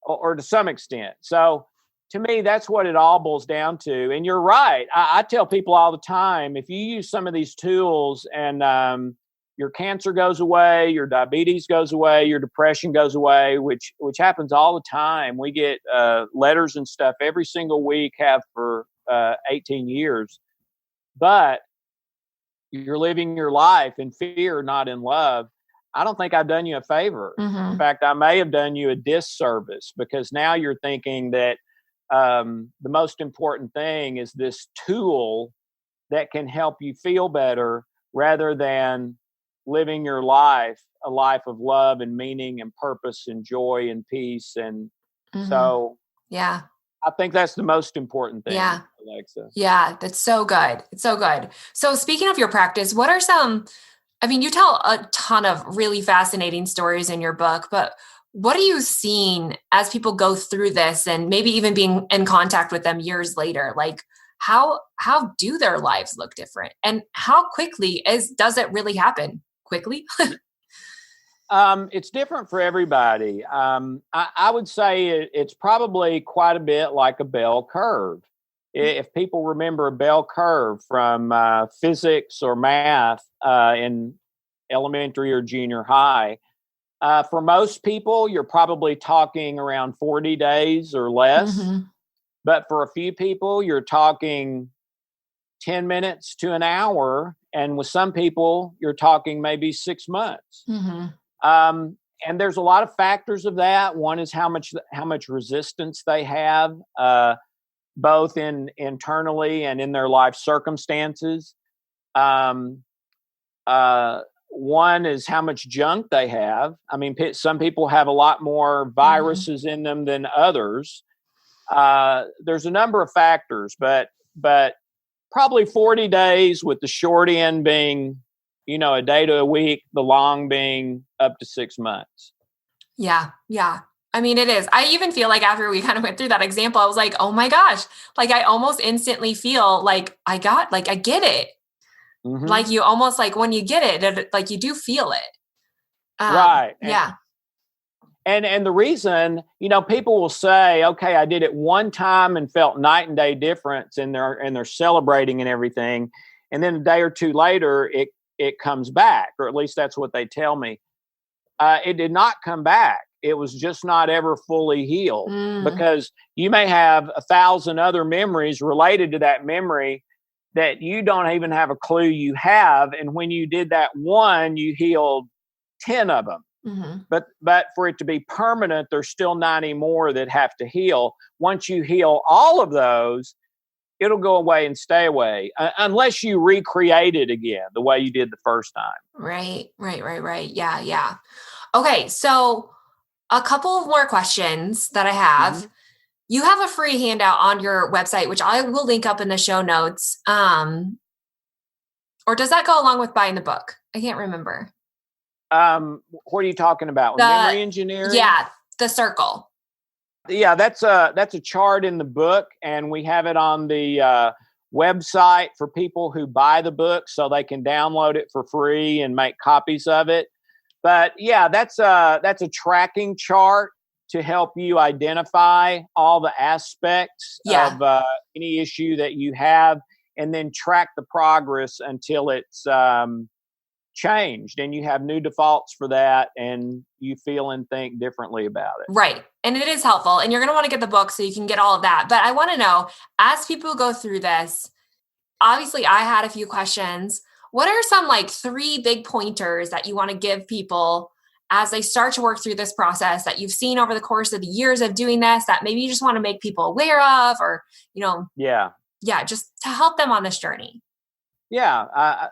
to some extent. So to me, that's what it all boils down to. And you're right. I tell people all the time, if you use some of these tools and your cancer goes away, your diabetes goes away, your depression goes away, which happens all the time. We get letters and stuff every single week, have for 18 years. But you're living your life in fear, not in love. I don't think I've done you a favor. Mm-hmm. In fact, I may have done you a disservice, because now you're thinking that the most important thing is this tool that can help you feel better, rather than living your life, a life of love and meaning and purpose and joy and peace. And so, yeah, I think that's the most important thing, Alexa. Yeah, that's so good. It's so good. So speaking of your practice, what are some, I mean, you tell a ton of really fascinating stories in your book, but what are you seeing as people go through this, and maybe even being in contact with them years later? Like, how do their lives look different, and how quickly does it really happen? Quickly? It's different for everybody. I would say it's probably quite a bit like a bell curve. If people remember a bell curve from physics or math in elementary or junior high, for most people, you're probably talking around 40 days or less. Mm-hmm. But for a few people, you're talking 10 minutes to an hour. And with some people, you're talking maybe 6 months. Mm-hmm. And there's a lot of factors of that. One is how much resistance they have, both internally and in their life circumstances. One is how much junk they have. I mean, some people have a lot more viruses in them than others. There's a number of factors, but probably 40 days, with the short end being, a day to a week, the long being up to 6 months. Yeah. Yeah. I mean, it is. I even feel like after we kind of went through that example, I was like, oh my gosh, like I almost instantly feel like I get it. Mm-hmm. Like you almost like when you get it, like you do feel it. Right. Yeah. And the reason, people will say, okay, I did it one time and felt night and day difference, and they're celebrating and everything. And then a day or two later, it comes back, or at least that's what they tell me. It did not come back. It was just not ever fully healed, because you may have 1,000 other memories related to that memory that you don't even have a clue you have. And when you did that one, you healed 10 of them. Mm-hmm. But for it to be permanent, there's still 90 more that have to heal. Once you heal all of those, it'll go away and stay away, unless you recreate it again the way you did the first time. Right. Yeah. Yeah. Okay. So a couple of more questions that I have. Mm-hmm. You have a free handout on your website, which I will link up in the show notes. Or does that go along with buying the book? I can't remember. What are you talking about? Memory engineering? Yeah, the circle. Yeah, that's a chart in the book, and we have it on the website for people who buy the book, so they can download it for free and make copies of it. But yeah, that's a tracking chart to help you identify all the aspects of any issue that you have, and then track the progress until it's changed and you have new defaults for that, and you feel and think differently about it. Right. And it is helpful. And you're going to want to get the book so you can get all of that. But I want to know, as people go through this, obviously I had a few questions. What are some like 3 big pointers that you want to give people as they start to work through this process that you've seen over the course of the years of doing this, that maybe you just want to make people aware of, or, just to help them on this journey? Yeah.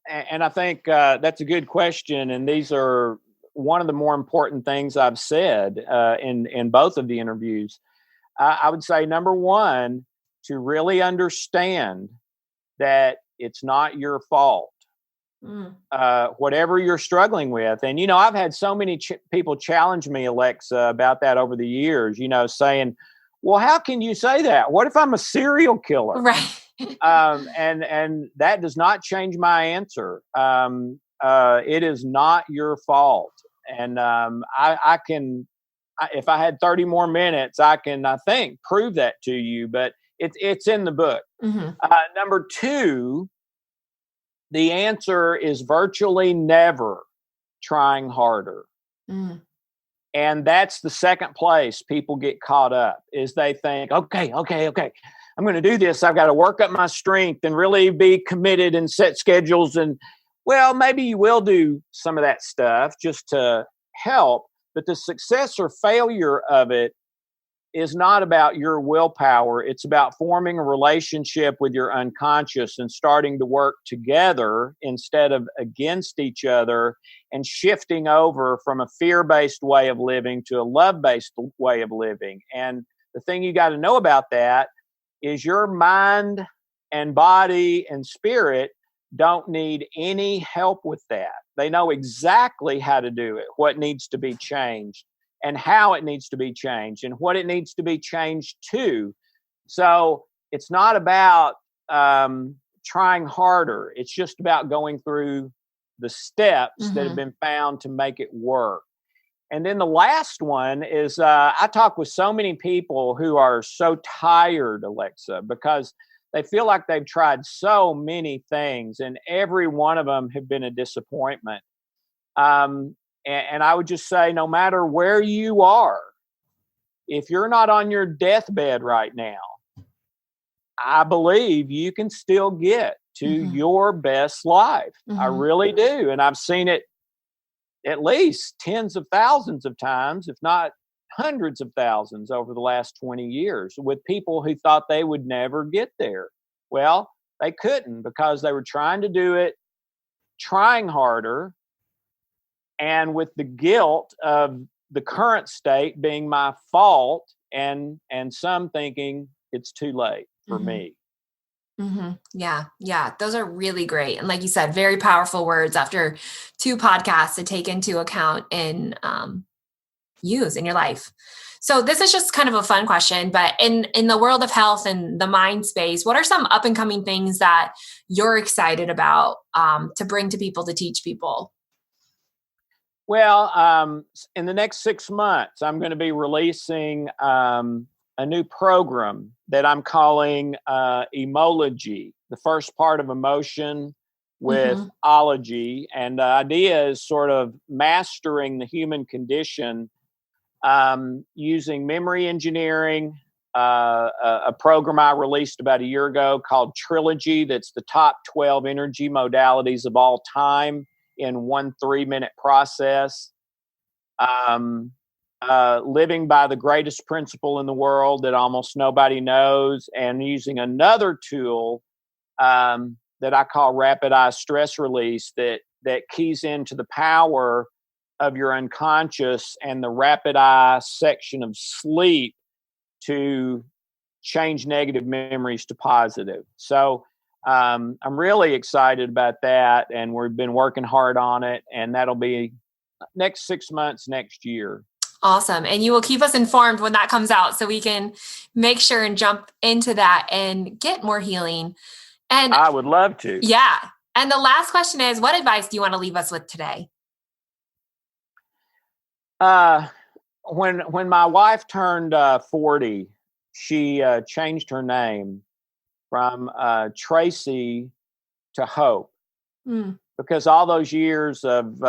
And I think that's a good question. And these are one of the more important things I've said in both of the interviews. I would say, number one, to really understand that it's not your fault. Whatever you're struggling with. And, I've had so many people challenge me, Alexa, about that over the years, saying, well, how can you say that? What if I'm a serial killer? Right. And that does not change my answer. It is not your fault. And I can, if I had 30 more minutes, I think, prove that to you. But it's in the book. Mm-hmm. Number 2, the answer is virtually never trying harder. Mm. And that's the second place people get caught up, is they think, okay, I'm going to do this. I've got to work up my strength and really be committed and set schedules. And well, maybe you will do some of that stuff just to help, but the success or failure of it is not about your willpower. It's about forming a relationship with your unconscious and starting to work together instead of against each other, and shifting over from a fear-based way of living to a love-based way of living. And the thing you got to know about that is your mind and body and spirit don't need any help with that. They know exactly how to do it, what needs to be changed, and how it needs to be changed, and what it needs to be changed to. So it's not about trying harder. It's just about going through the steps that have been found to make it work. And then the last one is I talk with so many people who are so tired, Alexa, because they feel like they've tried so many things and every one of them have been a disappointment. And I would just say, no matter where you are, if you're not on your deathbed right now, I believe you can still get to your best life. I really do. And I've seen it at least tens of thousands of times, if not hundreds of thousands over the last 20 years with people who thought they would never get there. Well, they couldn't, because they were trying to do it, trying harder, and with the guilt of the current state being my fault, and some thinking it's too late for me. Yeah. Those are really great. And like you said, very powerful words after 2 podcasts to take into account in use in your life. So this is just kind of a fun question, but in the world of health and the mind space, what are some up and coming things that you're excited about to bring to people, to teach people? Well, in the next 6 months, I'm going to be releasing a new program that I'm calling Emology, the first part of emotion with ology. And the idea is sort of mastering the human condition using memory engineering, a program I released about a year ago called Trilogy, that's the top 12 energy modalities of all time in 1 3-minute process. Living by the greatest principle in the world that almost nobody knows, and using another tool that I call rapid eye stress release that keys into the power of your unconscious and the rapid eye section of sleep to change negative memories to positive. So I'm really excited about that, and we've been working hard on it, and that'll be next 6 months, next year. Awesome. And you will keep us informed when that comes out so we can make sure and jump into that and get more healing. And I would love to. Yeah. And the last question is, what advice do you want to leave us with today? When my wife turned 40, she changed her name from Tracy to Hope, because all those years of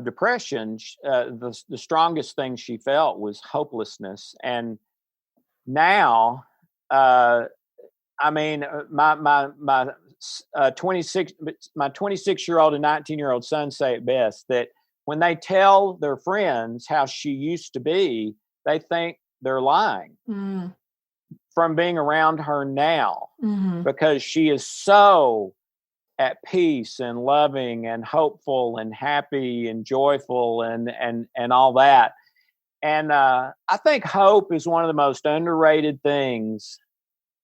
depression, the strongest thing she felt was hopelessness. And now, my 26-year-old and 19-year-old son say it best, that when they tell their friends how she used to be, they think they're lying from being around her now, because she is so at peace and loving and hopeful and happy and joyful and all that. And I think hope is one of the most underrated things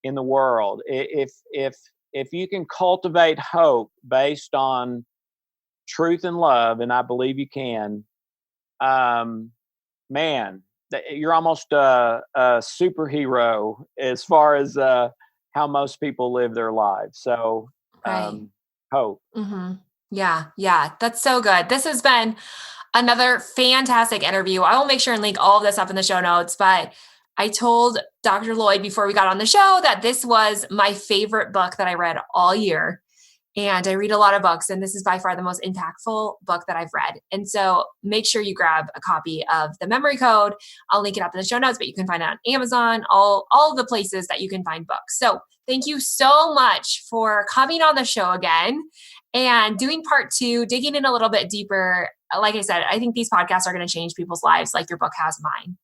in the world. If you can cultivate hope based on truth and love, and I believe you can, man, you're almost a superhero as far as how most people live their lives. So hope. Yeah. That's so good. This has been another fantastic interview. I will make sure and link all of this up in the show notes, but I told Dr. Lloyd before we got on the show that this was my favorite book that I read all year. And I read a lot of books, and this is by far the most impactful book that I've read. And so make sure you grab a copy of The Memory Code. I'll link it up in the show notes, but you can find it on Amazon, all the places that you can find books. So thank you so much for coming on the show again and doing part 2, digging in a little bit deeper. Like I said, I think these podcasts are going to change people's lives like your book has mine.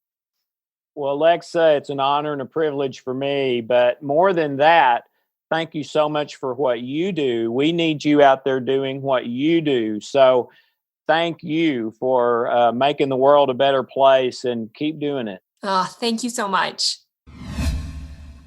Well, Alexa, it's an honor and a privilege for me. But more than that, thank you so much for what you do. We need you out there doing what you do. So thank you for making the world a better place, and keep doing it. Oh, thank you so much.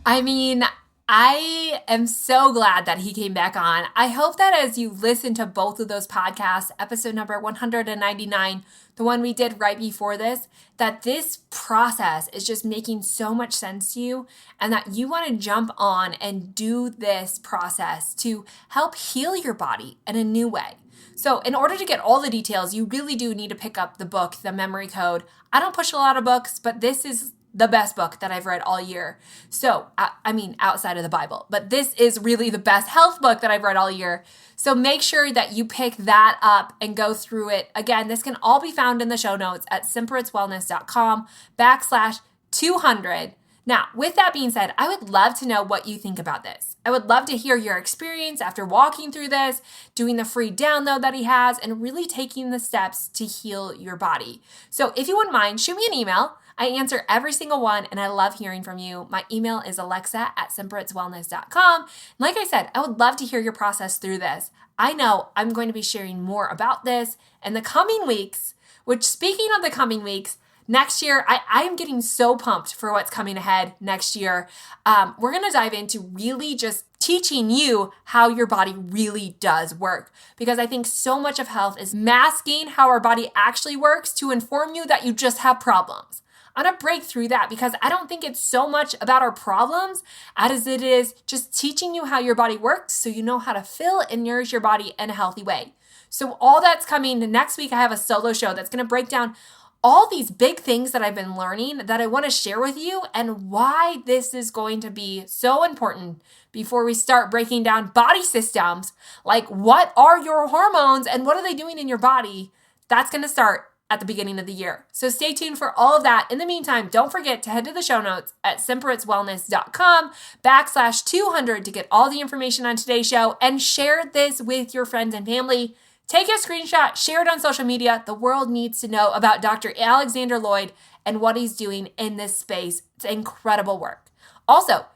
I mean, I am so glad that he came back on. I hope that as you listen to both of those podcasts, episode number 199, the one we did right before this, that this process is just making so much sense to you, and that you want to jump on and do this process to help heal your body in a new way. So in order to get all the details, you really do need to pick up the book, The Memory Code. I don't push a lot of books, but this is the best book that I've read all year. So, I mean, outside of the Bible, but this is really the best health book that I've read all year. So make sure that you pick that up and go through it. Again, this can all be found in the show notes at simpritzwellness.com/200. Now, with that being said, I would love to know what you think about this. I would love to hear your experience after walking through this, doing the free download that he has, and really taking the steps to heal your body. So if you wouldn't mind, shoot me an email. I answer every single one, and I love hearing from you. My email is alexa@simpritzwellness.com. Like I said, I would love to hear your process through this. I know I'm going to be sharing more about this in the coming weeks, which, speaking of the coming weeks, next year, I am getting so pumped for what's coming ahead next year. We're going to dive into really just teaching you how your body really does work. Because I think so much of health is masking how our body actually works to inform you that you just have problems. I'm gonna break through that because I don't think it's so much about our problems as it is just teaching you how your body works so you know how to fill and nourish your body in a healthy way. So all that's coming next week. I have a solo show that's gonna break down all these big things that I've been learning that I want to share with you and why this is going to be so important before we start breaking down body systems, like what are your hormones and what are they doing in your body. That's going to start at the beginning of the year. So stay tuned for all of that. In the meantime, don't forget to head to the show notes at simperitswellness.com/200 to get all the information on today's show and share this with your friends and family. Take a screenshot, share it on social media. The world needs to know about Dr. Alexander Lloyd and what he's doing in this space. It's incredible work. Also,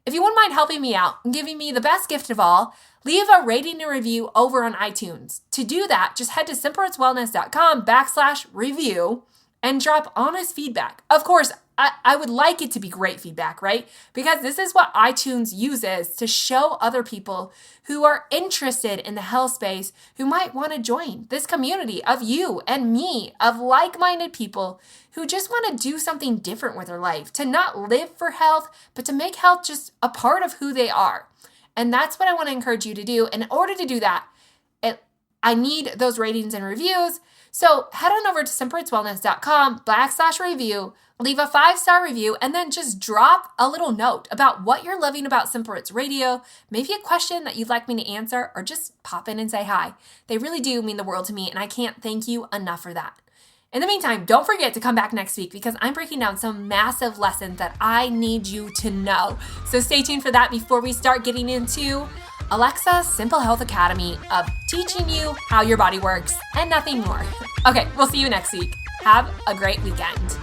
if you wouldn't mind helping me out and giving me the best gift of all, leave a rating and review over on iTunes. To do that, just head to simperitswellness.com/review and drop honest feedback. Of course, I would like it to be great feedback, right? Because this is what iTunes uses to show other people who are interested in the health space who might want to join this community of you and me, of like-minded people who just want to do something different with their life, to not live for health, but to make health just a part of who they are. And that's what I want to encourage you to do. In order to do that, I need those ratings and reviews. So head on over to simperitswellness.com/review, leave a 5-star review, and then just drop a little note about what you're loving about Simple Roots Radio, maybe a question that you'd like me to answer, or just pop in and say hi. They really do mean the world to me, and I can't thank you enough for that. In the meantime, don't forget to come back next week because I'm breaking down some massive lessons that I need you to know. So stay tuned for that before we start getting into Alexa's Simple Health Academy of teaching you how your body works and nothing more. Okay, we'll see you next week. Have a great weekend.